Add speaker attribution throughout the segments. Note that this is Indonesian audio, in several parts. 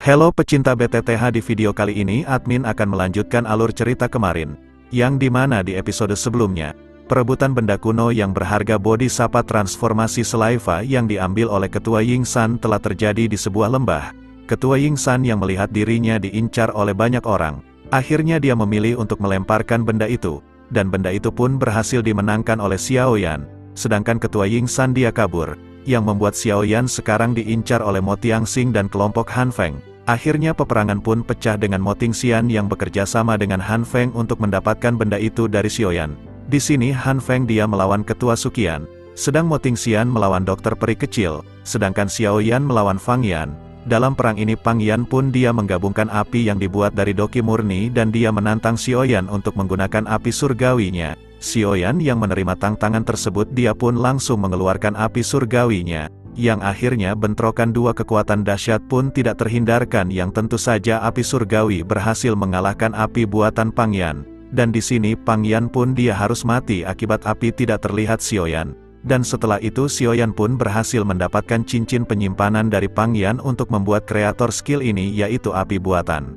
Speaker 1: Halo pecinta BTTH, di video kali ini admin akan melanjutkan alur cerita kemarin, yang dimana di episode sebelumnya, perebutan benda kuno yang berharga Bodhisattva transformasi Selaiva yang diambil oleh Ketua Yingsan telah terjadi di sebuah lembah. Ketua Yingsan yang melihat dirinya diincar oleh banyak orang, akhirnya dia memilih untuk melemparkan benda itu, dan benda itu pun berhasil dimenangkan oleh Xiaoyan, sedangkan Ketua Yingsan dia kabur, yang membuat Xiaoyan sekarang diincar oleh Mo Tianxing dan kelompok Han Feng. Akhirnya peperangan pun pecah dengan Mo Tianxian yang bekerja sama dengan Han Feng untuk mendapatkan benda itu dari Xiaoyan. Di sini Han Feng dia melawan Ketua Suqian, sedang Mo Tianxian melawan dokter peri kecil, sedangkan Xiaoyan melawan Fang Yan. Dalam perang ini Fang Yan pun dia menggabungkan api yang dibuat dari doki murni dan dia menantang Xiaoyan untuk menggunakan api surgawinya. Xiaoyan yang menerima tantangan tersebut dia pun langsung mengeluarkan api surgawinya, yang akhirnya bentrokan dua kekuatan dahsyat pun tidak terhindarkan, yang tentu saja api surgawi berhasil mengalahkan api buatan Fang Yan. Dan di sini Fang Yan pun dia harus mati akibat api tidak terlihat Xiaoyan. Dan setelah itu Xiaoyan pun berhasil mendapatkan cincin penyimpanan dari Fang Yan untuk membuat kreator skill ini, yaitu api buatan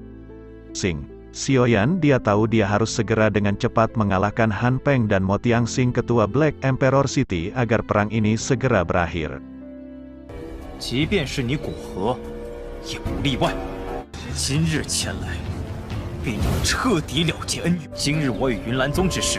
Speaker 1: Sing. Xiaoyan dia tahu dia harus segera dengan cepat mengalahkan Han Feng dan Mo Tianxing Ketua Black Emperor City agar perang ini segera berakhir.
Speaker 2: 即便是你古河，也不例外。今日前来，必能彻底了结恩怨。今日我与云岚宗之事。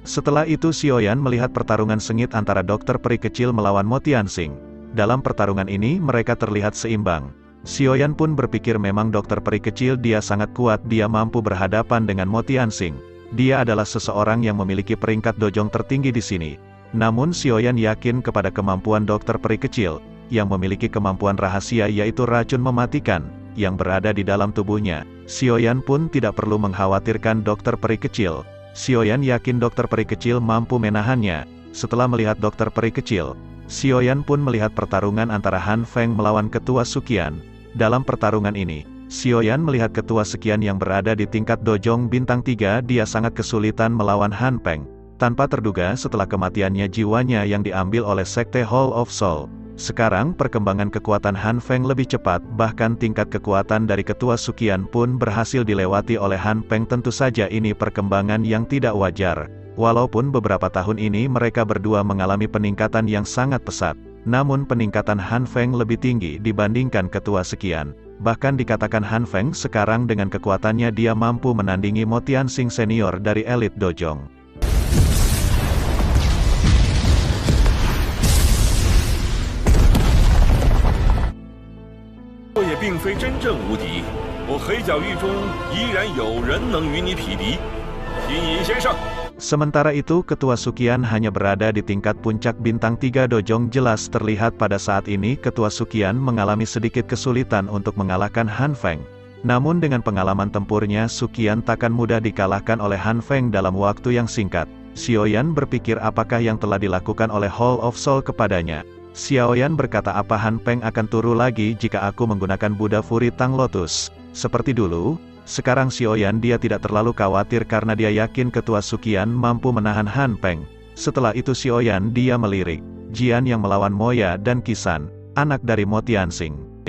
Speaker 1: Setelah itu Xiaoyan melihat pertarungan sengit antara dokter peri kecil melawan Mo Tianxing. Dalam pertarungan ini mereka terlihat seimbang. Xiaoyan pun berpikir memang dokter peri kecil dia sangat kuat, dia mampu berhadapan dengan Mo Tianxing. Dia adalah seseorang yang memiliki peringkat dojong tertinggi di sini. Namun Xiaoyan yakin kepada kemampuan dokter peri kecil, yang memiliki kemampuan rahasia yaitu racun mematikan, yang berada di dalam tubuhnya. Xiaoyan pun tidak perlu mengkhawatirkan dokter peri kecil. Xiaoyan yakin dokter peri kecil mampu menahannya. Setelah melihat dokter peri kecil, Xiaoyan pun melihat pertarungan antara Han Feng melawan Ketua Suqian. Dalam pertarungan ini, Xiaoyan melihat Ketua Suqian yang berada di tingkat dojong bintang 3, dia sangat kesulitan melawan Han Feng. Tanpa terduga setelah kematiannya jiwanya yang diambil oleh Sekte Hall of Soul. Sekarang perkembangan kekuatan Han Feng lebih cepat, bahkan tingkat kekuatan dari Ketua Suqian pun berhasil dilewati oleh Han Feng. Tentu saja ini perkembangan yang tidak wajar. Walaupun beberapa tahun ini mereka berdua mengalami peningkatan yang sangat pesat, namun peningkatan Han Feng lebih tinggi dibandingkan Ketua Suqian. Bahkan dikatakan Han Feng sekarang dengan kekuatannya dia mampu menandingi Mo Tianxing senior dari elit dojong.
Speaker 3: 我也并非真正无敌，我黑角域中依然有人能与你匹敌。金银先生。
Speaker 1: Sementara itu Ketua Suqian hanya berada di tingkat puncak bintang 3 dojong. Jelas terlihat pada saat ini Ketua Suqian mengalami sedikit kesulitan untuk mengalahkan Han Feng. Namun dengan pengalaman tempurnya Suqian takkan mudah dikalahkan oleh Han Feng dalam waktu yang singkat. Xiaoyan berpikir apakah yang telah dilakukan oleh Hall of Soul kepadanya. Xiaoyan berkata, apa Han Feng akan turun lagi jika aku menggunakan Buddha Fury Tang Lotus seperti dulu? Sekarang Xiaoyan dia tidak terlalu khawatir karena dia yakin Ketua Suqian mampu menahan Han Feng. Setelah itu Xiaoyan dia melirik Jian yang melawan Moya dan Qisan, anak dari Mo Tianxing.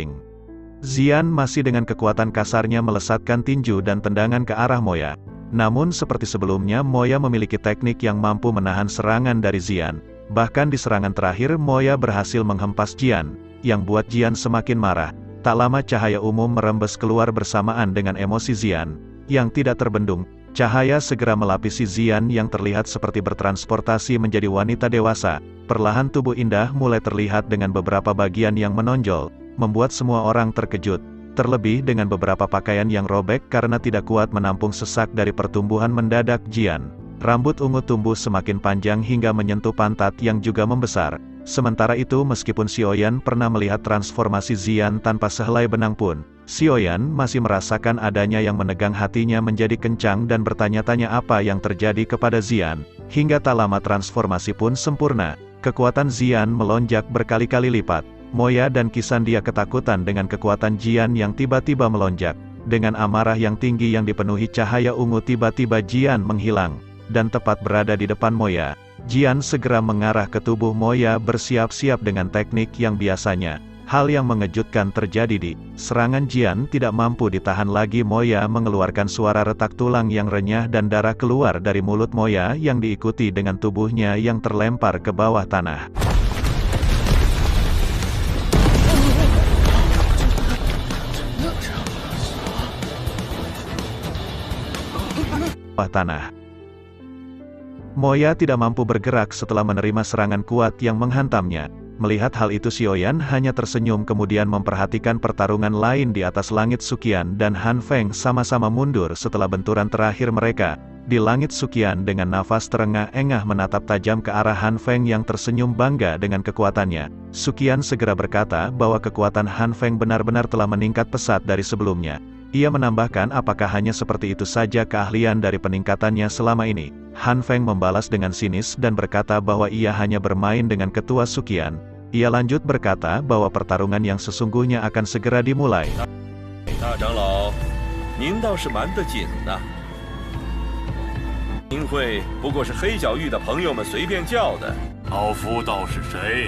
Speaker 1: Jian masih dengan kekuatan kasarnya melesatkan tinju dan tendangan ke arah Moya. Namun seperti sebelumnya Moya memiliki teknik yang mampu menahan serangan dari Jian. Bahkan di serangan terakhir Moya berhasil menghempas Jian, yang buat Jian semakin marah. Tak lama cahaya umum merembes keluar bersamaan dengan emosi Jian, yang tidak terbendung. Cahaya segera melapisi Jian yang terlihat seperti bertransportasi menjadi wanita dewasa. Perlahan tubuh indah mulai terlihat dengan beberapa bagian yang menonjol, membuat semua orang terkejut. Terlebih dengan beberapa pakaian yang robek karena tidak kuat menampung sesak dari pertumbuhan mendadak Jian. Rambut ungu tumbuh semakin panjang hingga menyentuh pantat yang juga membesar. Sementara itu meskipun Xiaoyan pernah melihat transformasi Jian tanpa sehelai benang pun, Xiaoyan masih merasakan adanya yang menegang hatinya menjadi kencang dan bertanya-tanya apa yang terjadi kepada Jian. Hingga tak lama transformasi pun sempurna, kekuatan Jian melonjak berkali-kali lipat. Moya dan Qisan dia ketakutan dengan kekuatan Jian yang tiba-tiba melonjak. Dengan amarah yang tinggi yang dipenuhi cahaya ungu tiba-tiba Jian menghilang, dan tepat berada di depan Moya. Jian segera mengarah ke tubuh Moya bersiap-siap dengan teknik yang biasanya. Hal yang mengejutkan terjadi di serangan Jian tidak mampu ditahan lagi. Moya mengeluarkan suara retak tulang yang renyah dan darah keluar dari mulut Moya yang diikuti dengan tubuhnya yang terlempar ke bawah tanah. Moya tidak mampu bergerak setelah menerima serangan kuat yang menghantamnya. Melihat hal itu, Xiaoyan hanya tersenyum kemudian memperhatikan pertarungan lain di atas langit. Suqian dan Han Feng sama-sama mundur setelah benturan terakhir mereka. Di langit, Suqian dengan nafas terengah-engah menatap tajam ke arah Han Feng yang tersenyum bangga dengan kekuatannya. Suqian segera berkata bahwa kekuatan Han Feng benar-benar telah meningkat pesat dari sebelumnya. Ia menambahkan, apakah hanya seperti itu saja keahlian dari peningkatannya selama ini? Han Feng membalas dengan sinis dan berkata bahwa ia hanya bermain dengan ketua Suqian. Ia lanjut berkata bahwa pertarungan yang sesungguhnya akan segera dimulai.
Speaker 3: 大长老，您倒是瞒得紧呐！您会不过是黑角域的朋友们随便叫的。
Speaker 4: 老夫道是谁？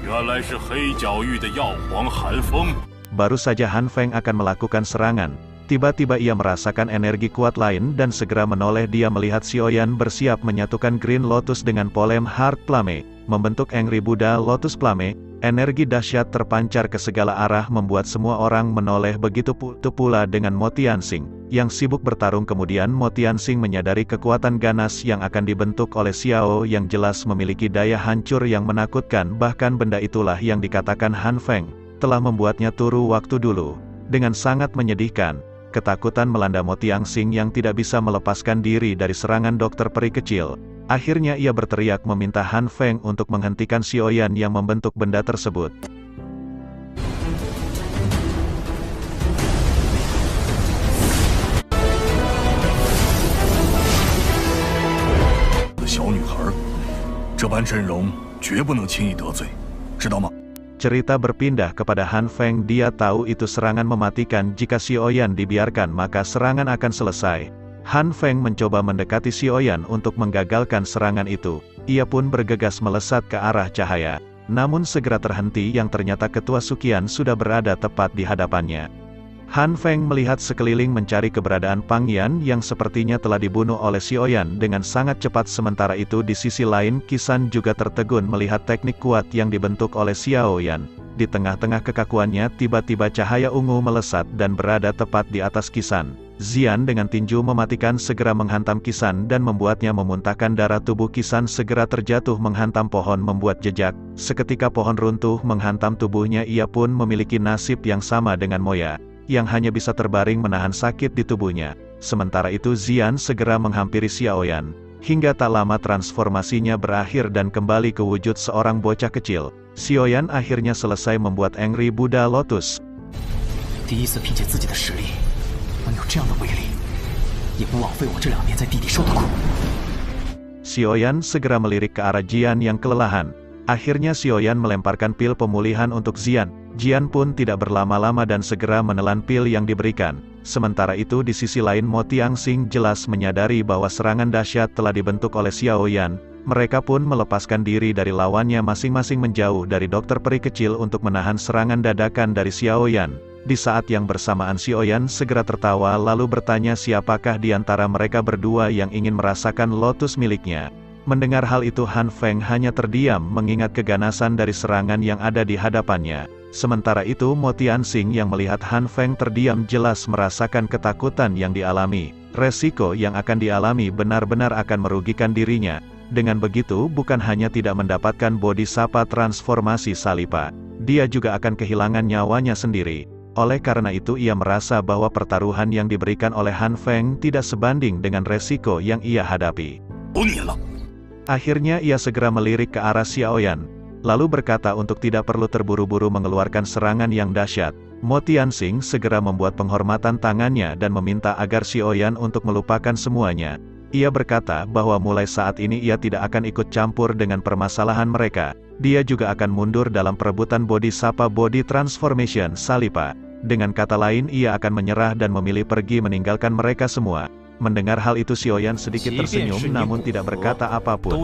Speaker 4: 原来是黑角域的药皇寒风。
Speaker 1: Baru saja Han Feng akan melakukan serangan, tiba-tiba ia merasakan energi kuat lain dan segera menoleh. Dia melihat Xiaoyan bersiap menyatukan Green Lotus dengan Polem Heart Plame, membentuk Angry Buddha Lotus Plame. Energi dahsyat terpancar ke segala arah membuat semua orang menoleh. Begitu pula dengan Mo Tianxing, yang sibuk bertarung. Kemudian Mo Tianxing menyadari kekuatan ganas yang akan dibentuk oleh Xiao yang jelas memiliki daya hancur yang menakutkan. Bahkan benda itulah yang dikatakan Han Feng telah membuatnya turu waktu dulu. Dengan sangat menyedihkan, ketakutan melanda Mo Tianxing yang tidak bisa melepaskan diri dari serangan dokter peri kecil. Akhirnya ia berteriak meminta Han Feng untuk menghentikan Xiaoyan yang membentuk benda tersebut. Cerita berpindah kepada Han Feng. Dia tahu itu serangan mematikan. Jika Xiaoyan dibiarkan maka serangan akan selesai. Han Feng mencoba mendekati Xiaoyan untuk menggagalkan serangan itu. Ia pun bergegas melesat ke arah cahaya. Namun segera terhenti yang ternyata ketua Suqian sudah berada tepat di hadapannya. Han Feng melihat sekeliling mencari keberadaan Pang Yan yang sepertinya telah dibunuh oleh Xiaoyan dengan sangat cepat. Sementara itu di sisi lain Qisan juga tertegun melihat teknik kuat yang dibentuk oleh Xiaoyan. Di tengah-tengah kekakuannya tiba-tiba cahaya ungu melesat dan berada tepat di atas Qisan. Xian dengan tinju mematikan segera menghantam Qisan dan membuatnya memuntahkan darah. Tubuh Qisan segera terjatuh menghantam pohon membuat jejak. Seketika pohon runtuh menghantam tubuhnya. Ia pun memiliki nasib yang sama dengan Moya, yang hanya bisa terbaring menahan sakit di tubuhnya. Sementara itu Xian segera menghampiri Xiaoyan. Hingga tak lama transformasinya berakhir dan kembali ke wujud seorang bocah kecil. Xiaoyan akhirnya selesai membuat Angry Buddha Lotus.
Speaker 2: 第一次凭借自己的实力 能有这样的威力，也不枉费我这2年在地底受的苦。
Speaker 1: Xiaoyan segera melirik ke arah Jian yang kelelahan. Akhirnya Xiaoyan melemparkan pil pemulihan untuk Jian. Jian pun tidak berlama-lama dan segera menelan pil yang diberikan. Sementara itu di sisi lain Mo Tianxing jelas menyadari bahwa serangan dahsyat telah dibentuk oleh Xiaoyan. Mereka pun melepaskan diri dari lawannya masing-masing menjauh dari dokter peri kecil untuk menahan serangan dadakan dari Xiaoyan. Di saat yang bersamaan Xiaoyan segera tertawa lalu bertanya siapakah di antara mereka berdua yang ingin merasakan lotus miliknya. Mendengar hal itu Han Feng hanya terdiam mengingat keganasan dari serangan yang ada di hadapannya. Sementara itu Mo Tianxing yang melihat Han Feng terdiam jelas merasakan ketakutan yang dialami. Resiko yang akan dialami benar-benar akan merugikan dirinya. Dengan begitu bukan hanya tidak mendapatkan bodhisattva transformasi Salipa, dia juga akan kehilangan nyawanya sendiri. Oleh karena itu ia merasa bahwa pertaruhan yang diberikan oleh Han Feng tidak sebanding dengan resiko yang ia hadapi. Akhirnya ia segera melirik ke arah Xiaoyan, lalu berkata untuk tidak perlu terburu-buru mengeluarkan serangan yang dahsyat. Mo Tianxing segera membuat penghormatan tangannya dan meminta agar Xiaoyan untuk melupakan semuanya. Ia berkata bahwa mulai saat ini ia tidak akan ikut campur dengan permasalahan mereka. Dia juga akan mundur dalam perebutan bodhisattva body transformation Salipa. Dengan kata lain ia akan menyerah dan memilih pergi meninggalkan mereka semua. Mendengar hal itu Xiaoyan sedikit tersenyum namun tidak berkata apapun.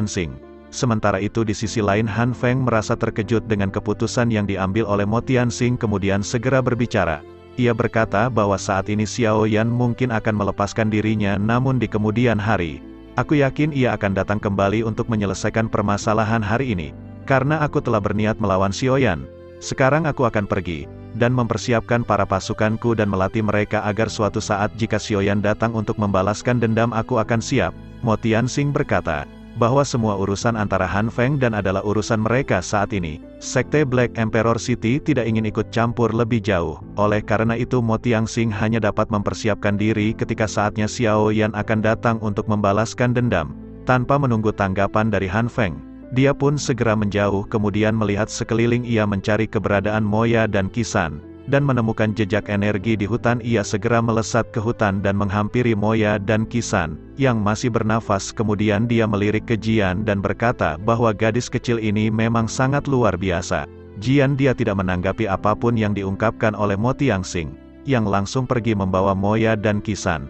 Speaker 1: Sing. Sementara itu di sisi lain Han Feng merasa terkejut dengan keputusan yang diambil oleh Mo Tianxing kemudian segera berbicara. Ia berkata bahwa saat ini Xiao Yan mungkin akan melepaskan dirinya namun di kemudian hari. Aku yakin ia akan datang kembali untuk menyelesaikan permasalahan hari ini. Karena aku telah berniat melawan Xiao Yan. Sekarang aku akan pergi, dan mempersiapkan para pasukanku dan melatih mereka agar suatu saat jika Xiao Yan datang untuk membalaskan dendam aku akan siap. Mo Tianxing berkata, bahwa semua urusan antara Han Feng dan adalah urusan mereka saat ini. Sekte Black Emperor City tidak ingin ikut campur lebih jauh. Oleh karena itu Mo Tianxing hanya dapat mempersiapkan diri ketika saatnya Xiao Yan akan datang untuk membalaskan dendam. Tanpa menunggu tanggapan dari Han Feng, dia pun segera menjauh kemudian melihat sekeliling ia mencari keberadaan Moya dan Qisan. Dan menemukan jejak energi di hutan ia segera melesat ke hutan dan menghampiri Moya dan Qisan, yang masih bernafas kemudian dia melirik ke Jian dan berkata bahwa gadis kecil ini memang sangat luar biasa. Jian dia tidak menanggapi apapun yang diungkapkan oleh Mo Tianxing, yang langsung pergi membawa Moya dan Qisan.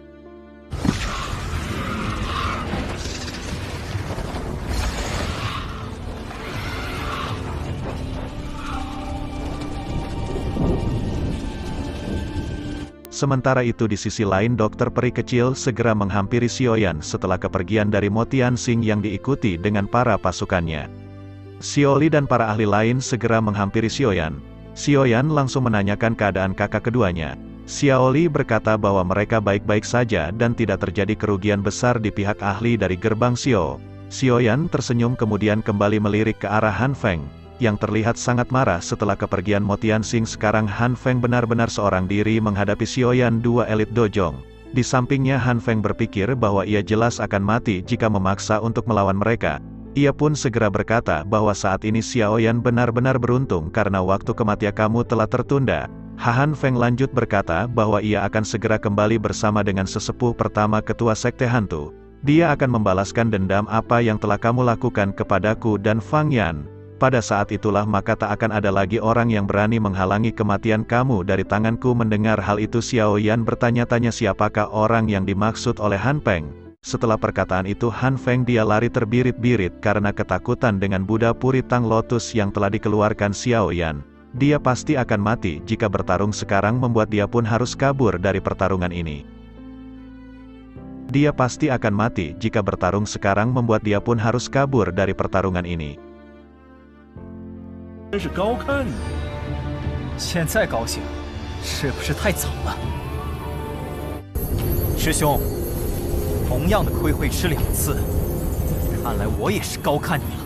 Speaker 1: Sementara itu di sisi lain dokter peri kecil segera menghampiri Xiao Yan setelah kepergian dari Mo Tianxing yang diikuti dengan para pasukannya. Xiao Li dan para ahli lain segera menghampiri Xiao Yan. Xiao Yan langsung menanyakan keadaan kakak keduanya. Xiao Li berkata bahwa mereka baik-baik saja dan tidak terjadi kerugian besar di pihak ahli dari gerbang Xiao. Xiao Yan tersenyum kemudian kembali melirik ke arah Han Feng, yang terlihat sangat marah setelah kepergian Mo Tianxing. Sekarang Han Feng benar-benar seorang diri menghadapi Xiao Yan dua elit dojong. Di sampingnya Han Feng berpikir bahwa ia jelas akan mati jika memaksa untuk melawan mereka. Ia pun segera berkata bahwa saat ini Xiao Yan benar-benar beruntung karena waktu kematian kamu telah tertunda. Han Feng lanjut berkata bahwa ia akan segera kembali bersama dengan sesepuh pertama ketua sekte hantu. Dia akan membalaskan dendam apa yang telah kamu lakukan kepadaku dan Fang Yan. Pada saat itulah maka tak akan ada lagi orang yang berani menghalangi kematian kamu dari tanganku. Mendengar hal itu Xiao Yan bertanya-tanya siapakah orang yang dimaksud oleh Han Feng. Setelah perkataan itu Han Feng dia lari terbirit-birit karena ketakutan dengan Buddha Puri Tang Lotus yang telah dikeluarkan Xiao Yan. Dia pasti akan mati jika bertarung sekarang membuat dia pun harus kabur dari pertarungan ini. Dia pasti akan mati jika bertarung sekarang membuat dia pun harus kabur dari pertarungan ini.
Speaker 3: 真是高看你。
Speaker 2: 现在高兴，是不是太早了？师兄，同样的亏会吃2次，看来我也是高看你了。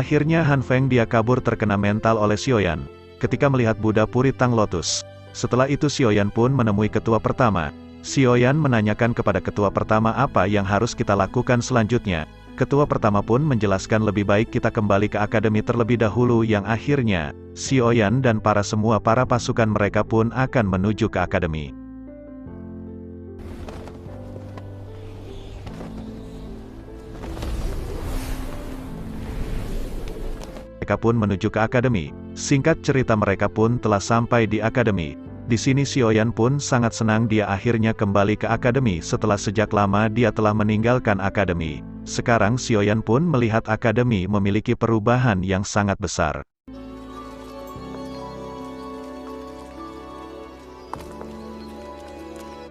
Speaker 1: Akhirnya Han Feng dia kabur terkena mental oleh Xiao Yan, ketika melihat Buddha Puri Tang Lotus. Setelah itu Xiao Yan pun menemui ketua pertama. Xiao Yan menanyakan kepada ketua pertama apa yang harus kita lakukan selanjutnya. Ketua pertama pun menjelaskan lebih baik kita kembali ke akademi terlebih dahulu yang akhirnya, Xiao Yan dan para pasukan mereka pun akan menuju ke akademi. Mereka pun menuju ke akademi. Singkat cerita mereka pun telah sampai di akademi. Di sini Xiao Yan pun sangat senang dia akhirnya kembali ke akademi setelah sejak lama dia telah meninggalkan akademi. Sekarang Xiao Yan pun melihat akademi memiliki perubahan yang sangat besar.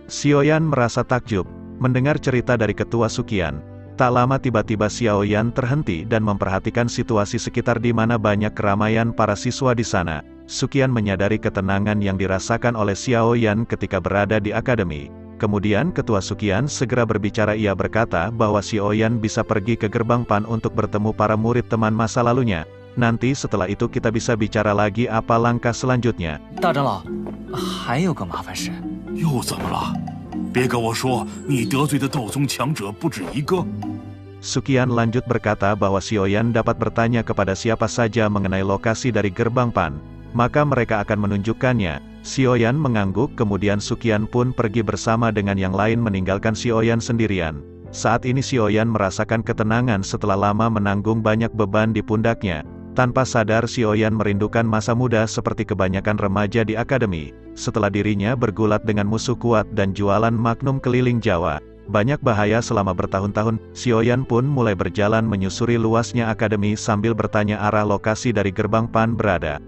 Speaker 1: Xiao Yan merasa takjub mendengar cerita dari ketua Suqian. Tak lama tiba-tiba Xiao Yan terhenti dan memperhatikan situasi sekitar di mana banyak keramaian para siswa di sana. Suqian menyadari ketenangan yang dirasakan oleh Xiao Yan ketika berada di akademi. Kemudian ketua Suqian segera berbicara. Ia berkata bahwa Xiao Yan bisa pergi ke gerbang Pan untuk bertemu para murid teman masa lalunya. Nanti setelah itu kita bisa bicara lagi apa langkah selanjutnya.
Speaker 2: 大长老，还有个麻烦事。
Speaker 4: 又怎么了？别跟我说你得罪的斗宗强者不止一个。
Speaker 1: Suqian lanjut berkata bahwa Xiao Yan dapat bertanya kepada siapa saja mengenai lokasi dari gerbang Pan. Maka mereka akan menunjukkannya. Xiao Yan mengangguk kemudian Suqian pun pergi bersama dengan yang lain meninggalkan Xiao Yan sendirian. Saat ini Xiao Yan merasakan ketenangan setelah lama menanggung banyak beban di pundaknya. Tanpa sadar Xiao Yan merindukan masa muda seperti kebanyakan remaja di akademi. Setelah dirinya bergulat dengan musuh kuat dan jualan magnum keliling Jawa. banyak bahaya selama bertahun-tahun. Xiaoyan pun mulai berjalan menyusuri luasnya akademi sambil bertanya arah lokasi dari gerbang Pan berada.